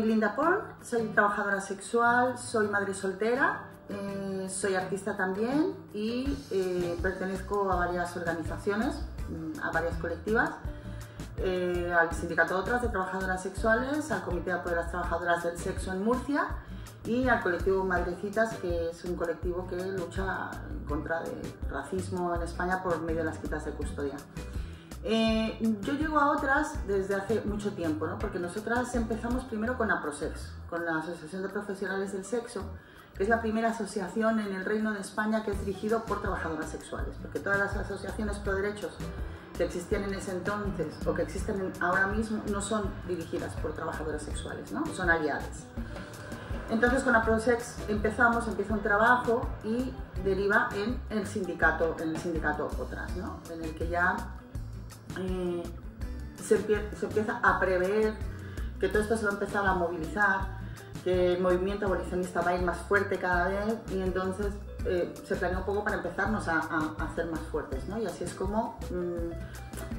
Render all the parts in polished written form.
Soy Linda Porn, soy trabajadora sexual, soy madre soltera, soy artista también y pertenezco a varias organizaciones, a varias colectivas, al Sindicato Otras de Trabajadoras Sexuales, al Comité de Apoyo a las Trabajadoras del Sexo en Murcia y al colectivo Madrecitas, que es un colectivo que lucha en contra del racismo en España por medio de las quitas de custodia. Yo llego a Otras desde hace mucho tiempo, ¿no? Porque nosotras empezamos primero con APROSEX, con la Asociación de Profesionales del Sexo, que es la primera asociación en el Reino de España que es dirigido por trabajadoras sexuales, porque todas las asociaciones pro derechos que existían en ese entonces o que existen ahora mismo no son dirigidas por trabajadoras sexuales, ¿no? Son aliadas. Entonces con APROSEX empieza un trabajo y deriva en el sindicato Otras, ¿no? En el que ya se empieza a prever que todo esto se va a empezar a movilizar, que el movimiento abolicionista va a ir más fuerte cada vez y entonces se planea un poco para empezarnos a hacer más fuertes, ¿no? Y así es como,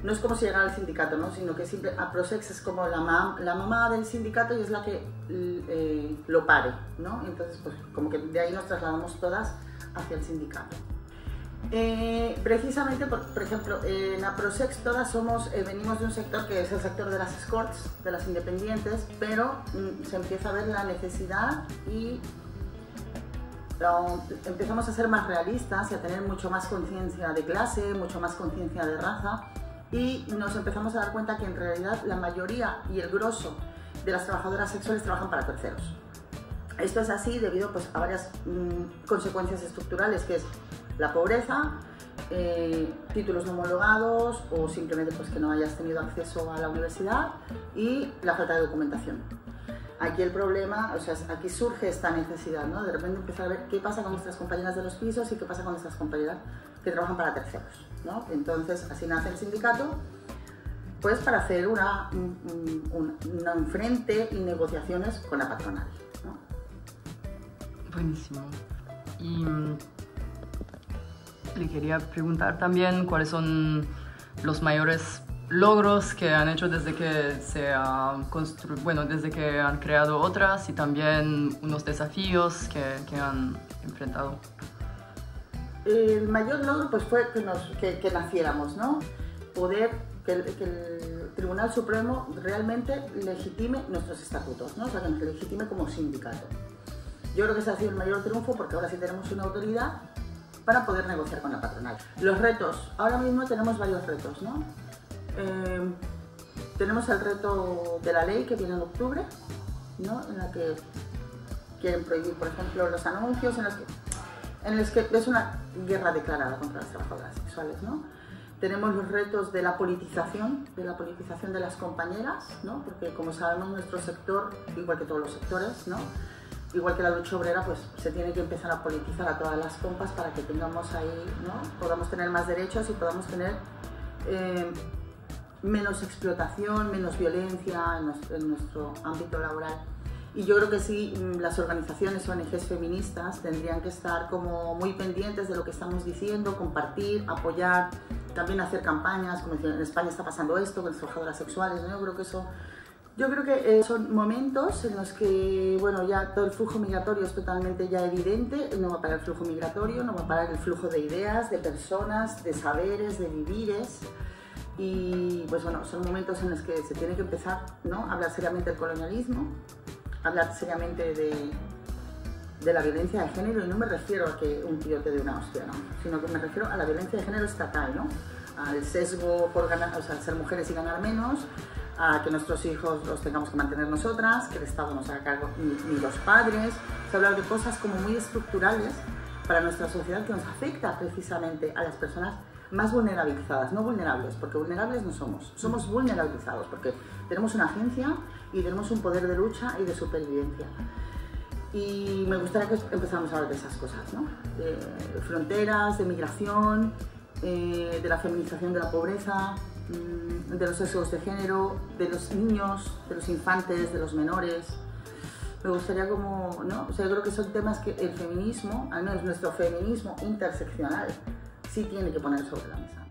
no es como si llegara al sindicato, ¿no? Sino que siempre APROSEX es como la mamá del sindicato y es la que lo pare, ¿no? Entonces, pues como que de ahí nos trasladamos todas hacia el sindicato. Precisamente, por ejemplo, en APROSEX todas venimos de un sector que es el sector de las escorts, de las independientes, pero se empieza a ver la necesidad y empezamos a ser más realistas y a tener mucho más conciencia de clase, mucho más conciencia de raza y nos empezamos a dar cuenta que en realidad la mayoría y el grosso de las trabajadoras sexuales trabajan para terceros. Esto es así debido pues, a varias consecuencias estructurales, que es la pobreza, títulos no homologados o simplemente pues, que no hayas tenido acceso a la universidad y la falta de documentación. Aquí el problema, o sea, aquí surge esta necesidad, ¿no? De repente empezar a ver qué pasa con nuestras compañeras de los pisos y qué pasa con nuestras compañeras que trabajan para terceros, ¿no? Entonces así nace el sindicato, pues para hacer un frente y negociaciones con la patronal, ¿no? Buenísimo. Y le quería preguntar también cuáles son los mayores logros que han hecho desde que desde que han creado Otras y también unos desafíos que han enfrentado. El mayor logro pues, fue que naciéramos, ¿no? Que el Tribunal Supremo realmente legitime nuestros estatutos, ¿no? O sea, que nos legitime como sindicato. Yo creo que ese ha sido el mayor triunfo porque ahora sí tenemos una autoridad para poder negociar con la patronal. Los retos, ahora mismo tenemos varios retos, ¿no? Tenemos el reto de la ley que viene en octubre, ¿no? En la que quieren prohibir, por ejemplo, los anuncios, en los que es una guerra declarada contra las trabajadoras sexuales, ¿no? Tenemos los retos de la politización de las compañeras, ¿no? Porque como sabemos nuestro sector, igual que todos los sectores, ¿no? Igual que la lucha obrera, pues se tiene que empezar a politizar a todas las compas para que tengamos ahí, ¿no? Podamos tener más derechos y podamos tener menos explotación, menos violencia en nuestro ámbito laboral. Y yo creo que sí, las organizaciones ONGs feministas tendrían que estar como muy pendientes de lo que estamos diciendo, compartir, apoyar, también hacer campañas, como decir, en España está pasando esto con las trabajadoras sexuales, ¿no? Yo creo que son momentos en los que, bueno, ya todo el flujo migratorio es totalmente ya evidente, no va a parar el flujo migratorio, no va a parar el flujo de ideas, de personas, de saberes, de vivires. Y pues bueno, son momentos en los que se tiene que empezar, ¿no? A hablar seriamente del colonialismo, hablar seriamente de la violencia de género, y no me refiero a que un tío te dé una hostia, ¿no? Sino que me refiero a la violencia de género estatal, ¿no? Al sesgo por ganar, o sea, al ser mujeres y ganar menos, a que nuestros hijos los tengamos que mantener nosotras, que el Estado no se haga cargo ni los padres. Se habla de cosas como muy estructurales para nuestra sociedad que nos afecta precisamente a las personas más vulnerabilizadas, no vulnerables, porque vulnerables no somos vulnerabilizados porque tenemos una agencia y tenemos un poder de lucha y de supervivencia. Y me gustaría que empezáramos a hablar de esas cosas, ¿no? De fronteras, de migración, de la feminización de la pobreza, de los sesgos de género, de los niños, de los infantes, de los menores. Me gustaría como, ¿no? O sea, yo creo que son temas que el feminismo, al menos nuestro feminismo interseccional, sí tiene que poner sobre la mesa.